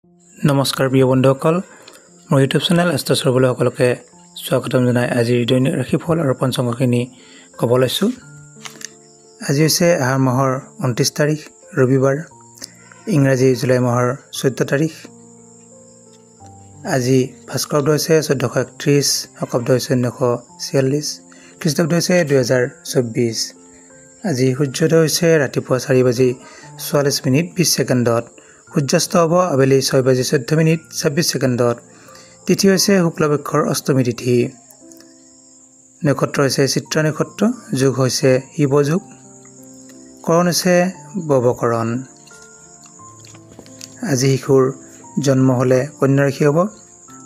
নমস্কাৰ প্ৰিয় বন্ধুসকল, মোৰ ইউটিউব চেনেল এষ্ট্ৰ চাবলৈ সকলোকে স্বাগতম জনাই আজিৰ দৈনিক ৰাশিফল আৰু পঞ্চাংগখিনি ক'ব লৈছোঁ। আজি হৈছে আহাৰ মাহৰ 29 তাৰিখ ৰবিবাৰ, ইংৰাজী জুলাই মাহৰ 14 তাৰিখ। আজি ভাস্কৰাব্দ হৈছে 1431, শকাব্দ হৈছে 1946, খ্ৰীষ্টাব্দ হৈছে 2024। আজি সূৰ্যোদয় হৈছে ৰাতিপুৱা 4:44:20। সূৰ্যাস্ত হ'ব আবেলি 6:14:26। তিথি হৈছে শুক্লপক্ষৰ অষ্টমী তিথি। নক্ষত্ৰ হৈছে চিত্ৰা নক্ষত্ৰ, যুগ হৈছে শিৱ যুগ, কৰণ হৈছে বৱকৰণ। আজি শিশুৰ জন্ম হ'লে কন্যা ৰাশি হ'ব,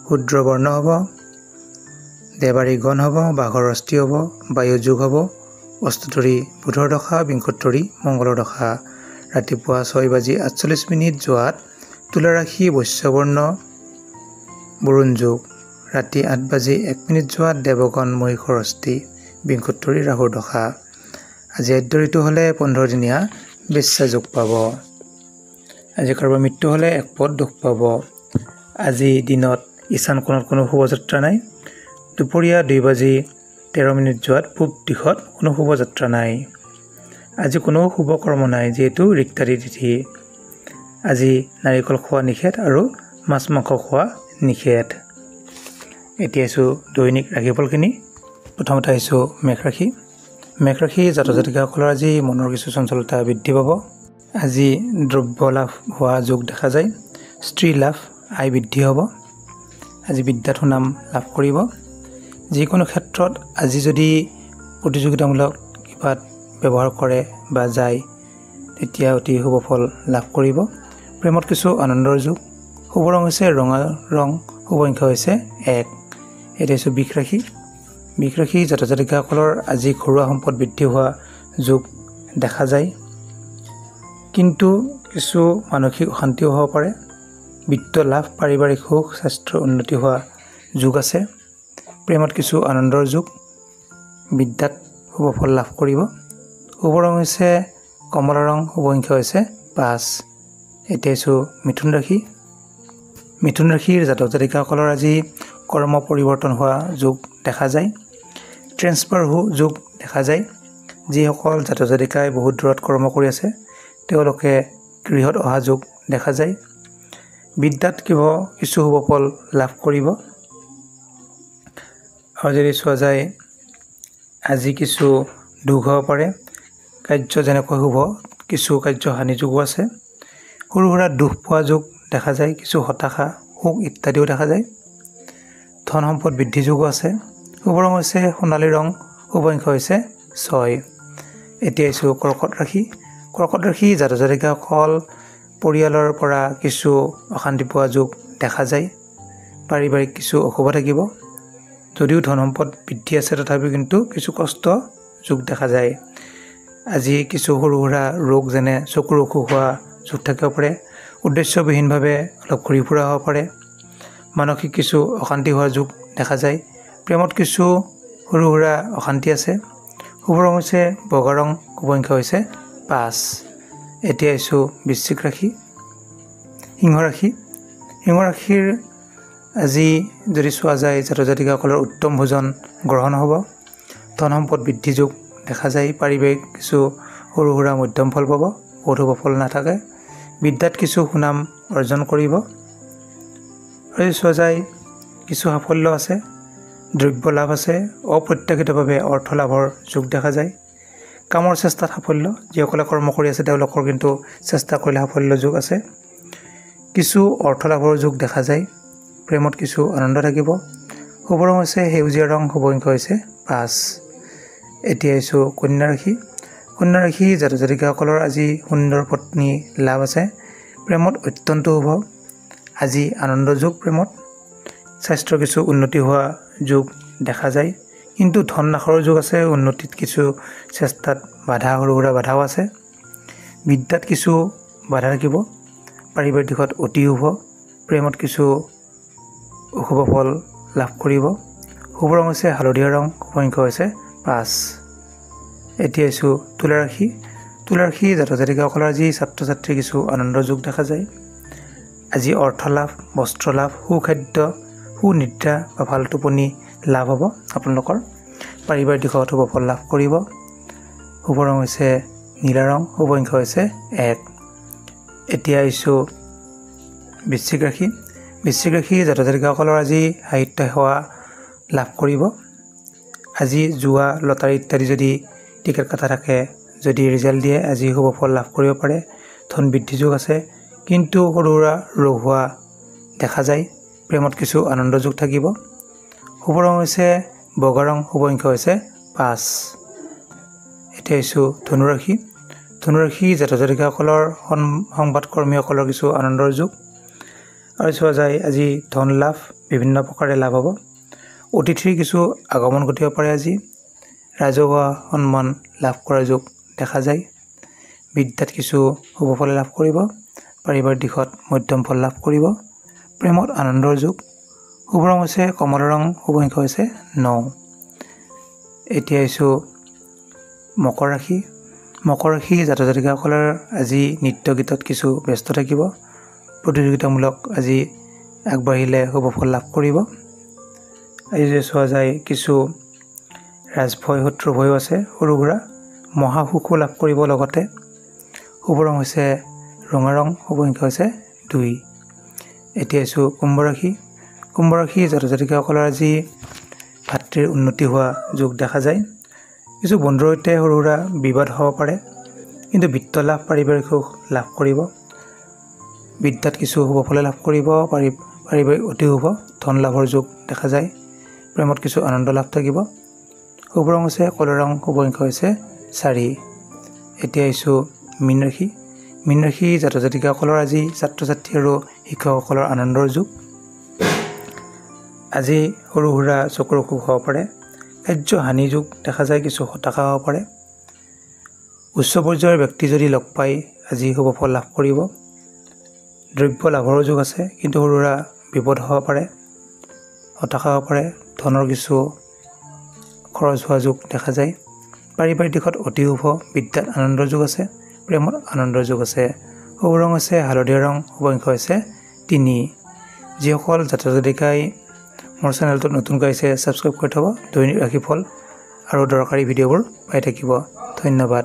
শূদ্ৰ বৰ্ণ হ'ব, দেৱাৰী গণ হ'ব, বাঘৰ অস্থি হ'ব, বায়ু যুগ হ'ব, অষ্টতৰী বুধৰ দশা, বিংশোত্তৰী মংগলৰ দশা। ৰাতিপুৱা 6:48 যোৱাত তুলা ৰাশি বৈশ্যবৰ্ণ বৰুণ যুগ, ৰাতি 8:01 যোৱাত দেৱগণ মহিষৰ অস্থি, বিংশোত্তৰী ৰাহুৰ দশা। আজি আদ্য ঋতু হ'লে 15 দিনীয়া বেশ্যা যোগ পাব। আজি কাৰোবাৰ মৃত্যু হ'লে একপদ দুখ পাব। আজি দিনত ঈশান কোণত কোনো শুভযাত্ৰা নাই। দুপৰীয়া 2:13 যোৱাত পূব দিশত কোনো শুভযাত্ৰা নাই। আজি কোনো শুভ কৰ্ম নাই, যিহেতু ৰিক্তাৰী তিথি। আজি নাৰিকল খোৱা নিষেধ আৰু মাছ মাংস খোৱা নিষেধ। এতিয়া আহিছোঁ দৈনিক ৰাশিফলখিনি। প্ৰথমতে আহিছোঁ মেঘ ৰাশি। মেঘ ৰাশি জাতক জাতিকাসকলৰ আজি মনৰ কিছু চঞ্চলতা বৃদ্ধি পাব। আজি দ্ৰব্য লাভ হোৱা যোগ দেখা যায়। স্ত্ৰী লাভ, আয় বৃদ্ধি হ'ব। আজি বিদ্যাত সুনাম লাভ কৰিব। যিকোনো ক্ষেত্ৰত আজি যদি প্ৰতিযোগিতামূলক কিবা ব্যৱহাৰ কৰে বা যায়, তেতিয়া অতি শুভ ফল লাভ কৰিব। প্ৰেমত কিছু আনন্দৰ যুগ। শুভ ৰং হৈছে ৰঙা ৰং, শুভ সংখ্যা হৈছে 1। এতিয়া হৈছে বৃষ ৰাশি। বৃষ ৰাশি জাতক জাতিকাসকলৰ আজি ঘৰুৱা সম্পদ বৃদ্ধি হোৱা যোগ দেখা যায়, কিন্তু কিছু মানসিক অশান্তিও হ'ব পাৰে। বিত্ত লাভ, পাৰিবাৰিক সুখ, স্বাস্থ্যৰ উন্নতি হোৱা যোগ আছে। প্ৰেমত কিছু আনন্দৰ যুগ। বিদ্যাত শুভ ফল লাভ কৰিব। শুভ ৰং হৈছে কমলা ৰং, শুভ সংখ্যা হৈছে 5। এতিয়া আছোঁ মিথুন ৰাশি। মিথুন ৰাশিৰ জাতক জাতিকাসকলৰ আজি কৰ্ম পৰিৱৰ্তন হোৱা যোগ দেখা যায়। ট্ৰেন্সফাৰ যোগ দেখা যায়। যিসকল জাতক জাতিকাই বহুত দূৰত কৰ্ম কৰি আছে, তেওঁলোকে গৃহত অহা যোগ দেখা যায়। বিদ্যাত কিছু শুভ ফল লাভ কৰিব। আৰু যদি চোৱা যায়, আজি কিছু দুখ হ'ব পাৰে। কাৰ্য যেনেকৈ শুভ, কিছু কাৰ্য হানি যোগো আছে। সৰু সুৰা দুখ পোৱা যোগ দেখা যায়। কিছু হতাশা, শোক ইত্যাদিও দেখা যায়। ধন সম্পদ বৃদ্ধি যোগো আছে। শুভ ৰং হৈছে সোণালী ৰং, শুভ সংখ্যা হৈছে 6। এতিয়া আহিছোঁ কৰ্কট ৰাশি। কৰ্কট ৰাশি জাতক জাতিকাসকল পৰিয়ালৰ পৰা কিছু অশান্তি পোৱা যোগ দেখা যায়। পাৰিবাৰিক কিছু অশুভ থাকিব। যদিও ধন সম্পদ বৃদ্ধি আছে, তথাপিও কিন্তু কিছু কষ্ট যোগ দেখা যায়। আজি কিছু সৰু সুৰা ৰোগ যেনে চকুৰ অসুখ হোৱা যোগ থাকিব পাৰে। উদ্দেশ্যবিহীনভাৱে অলপ ঘূৰি ফুৰা হ'ব পাৰে। মানসিক কিছু অশান্তি হোৱা যোগ দেখা যায়। প্ৰেমত কিছু সৰু সুৰা অশান্তি আছে। শুভ ৰং হৈছে বগা ৰং, শুভ সংখ্যা হৈছে 5। এতিয়া আহিছোঁ বৃশ্চিক ৰাশি। সিংহ ৰাশি। সিংহ ৰাশিৰ আজি যদি চোৱা যায়, জাতক জাতিকাসকলৰ উত্তম ভোজন গ্ৰহণ হ'ব। ধন সম্পদ বৃদ্ধি যোগ দেখা যায়। পাৰিবাৰিক কিছু সৰু সুৰা মধ্যম ফল পাব, বহুত শুভ ফল নাথাকে। বিদ্যাত কিছু সুনাম অৰ্জন কৰিব। আৰু যদি চোৱা যায়, কিছু সাফল্য আছে, দ্ৰব্য লাভ আছে, অপ্ৰত্যাশিতভাৱে অৰ্থ লাভৰ যোগ দেখা যায়। কামৰ চেষ্টাত সাফল্য, যিসকলে কৰ্ম কৰি আছে তেওঁলোকৰ কিন্তু চেষ্টা কৰিলে সাফল্য যোগ আছে। কিছু অৰ্থ লাভৰ যোগ দেখা যায়। প্ৰেমত কিছু আনন্দ থাকিব। শুভ ৰং হৈছে সেউজীয়া ৰং, শুভ সংখ্যা হৈছে 5। এতিয়া আহিছোঁ কন্যা ৰাশি। কন্যা ৰাশি জাতক জাতিকাসকলৰ আজি সুন্দৰ পত্নী লাভ আছে। প্ৰেমত অত্যন্ত শুভ। আজি আনন্দ যোগ। প্ৰেমত স্বাস্থ্যৰ কিছু উন্নতি হোৱা যোগ দেখা যায়, কিন্তু ধন নাশৰ যোগ আছে। উন্নতিত কিছু চেষ্টাত বাধা, সৰু সুৰা বাধাও আছে। বিদ্যাত কিছু বাধা থাকিব। পাৰিবাৰিক দিশত অতি শুভ। প্ৰেমত কিছু অশুভ ফল লাভ কৰিব। শুভ ৰং হৈছে হালধীয়া ৰং, শুভ সংখ্যা হৈছে 5। এতিয়া আহিছোঁ তুলা ৰাশি। তুলা ৰাশি জাতক জাতিকাসকলৰ আজি ছাত্ৰ ছাত্ৰীৰ কিছু আনন্দৰ যোগ দেখা যায়। আজি অৰ্থ লাভ, বস্ত্ৰ লাভ, সুখাদ্য, সুনিদ্ৰা বা ভাল টোপনি লাভ হ'ব আপোনালোকৰ। পাৰিবাৰিক দিশত শুভ ফল লাভ কৰিব। শুভ ৰং হৈছে নীলা ৰং, শুভ সংখ্যা হৈছে 1। এতিয়া আহিছোঁ বৃশ্চিক ৰাশি। বৃশ্চিক ৰাশি জাতক জাতিকাসকলৰ আজি সাহিত্য সেৱা লাভ কৰিব। আজি জুৱা, লটাৰী ইত্যাদি যদি টিকেট কটা থাকে, যদি ৰিজাল্ট দিয়ে, আজি শুভ ফল লাভ কৰিব পাৰে। ধন বৃদ্ধি যোগ আছে, কিন্তু সৰু সুৰা ৰোগ হোৱা দেখা যায়। প্ৰেমত কিছু আনন্দ যোগ থাকিব। শুভ ৰং হৈছে বগা ৰং, শুভ সংখ্যা হৈছে 5। এতিয়া আহিছোঁ ধনুৰাশি। ধনুৰাশি জাতক জাতিকাসকলৰ সংবাদকৰ্মীসকলৰ কিছু আনন্দৰ যোগ। আৰু চোৱা যায় আজি ধন লাভ বিভিন্ন প্ৰকাৰে লাভ হ'ব। অতিথিৰ কিছু আগমন ঘটিব পাৰে আজি। ৰাজহুৱা সন্মান লাভ কৰাৰ যোগ দেখা যায়। বিদ্যাত কিছু শুভ ফল লাভ কৰিব। পাৰিবাৰিক দিশত মধ্যম ফল লাভ কৰিব। প্ৰেমত আনন্দৰ যোগ। শুভ ৰং হৈছে কমলা ৰং, শুভ সংখ্যা হৈছে 9। এতিয়া আহিছোঁ মকৰ ৰাশি। মকৰ ৰাশি জাতক জাতিকাসকলৰ আজি নৃত্য গীতত কিছু ব্যস্ত থাকিব। প্ৰতিযোগিতামূলক আজি আগবাঢ়িলে শুভ ফল লাভ কৰিব। আজি যদি চোৱা যায় কিছু ৰাজভয়, শত্ৰু ভয়ো আছে সৰু সুৰা। মহাসুখো লাভ কৰিব লগতে। শুভ ৰং হৈছে ৰঙা ৰং, শুভ সংখ্যা হৈছে 2। এতিয়া আহিছোঁ কুম্ভ ৰাশি। কুম্ভ ৰাশি জাতক জাতিকাসকলৰ আজি ভাতৃৰ উন্নতি হোৱা যোগ দেখা যায়। কিছু বন্ধুৰ সৈতে সৰু সুৰা বিবাদ হ'ব পাৰে, কিন্তু বিত্ত লাভ, পাৰিবাৰিক সুখ লাভ কৰিব। বিদ্যাত কিছু শুভ ফল লাভ কৰিব। পাৰিবাৰিক অতি শুভ ধন লাভৰ যোগ দেখা যায়। প্ৰেমত কিছু আনন্দ লাভ থাকিব। শুভ ৰং হৈছে কলা ৰং, শুভ সংখ্যা হৈছে 4। এতিয়া আহিছোঁ মীন ৰাশি। মীন ৰাশি জাতক জাতিকাসকলৰ আজি ছাত্ৰ ছাত্ৰী আৰু শিক্ষকসকলৰ আনন্দৰ যোগ। আজি সৰু সুৰা চকুৰ অসুখ হ'ব পাৰে। কাৰ্য হানি যোগ দেখা যায়, কিছু হতাশা হ'ব পাৰে। উচ্চ পৰ্যায়ৰ ব্যক্তি যদি লগ পাই আজি শুভ ফল লাভ কৰিব। দ্ৰব্য লাভৰো যোগ আছে, কিন্তু সৰু সুৰা বিপদ হ'ব পাৰে, হতাশা হ'ব পাৰে। ধনৰ কিছু খৰচ হোৱা যোগ দেখা যায়। পাৰিবাৰিক দিশত অতি শুভ। বিদ্যাত আনন্দৰ যোগ আছে। প্ৰেমত আনন্দৰ যোগ আছে। শুভ ৰং হৈছে হালধীয়া ৰং, শুভ সংখ্যা হৈছে 3। যিসকল জাতক জাতিকাই মোৰ চেনেলটোত নতুনকৈ আহিছে, ছাবস্ক্ৰাইব কৰি থ'ব। দৈনিক ৰাশিফল আৰু দৰকাৰী ভিডিঅ'বোৰ পাই থাকিব। ধন্যবাদ।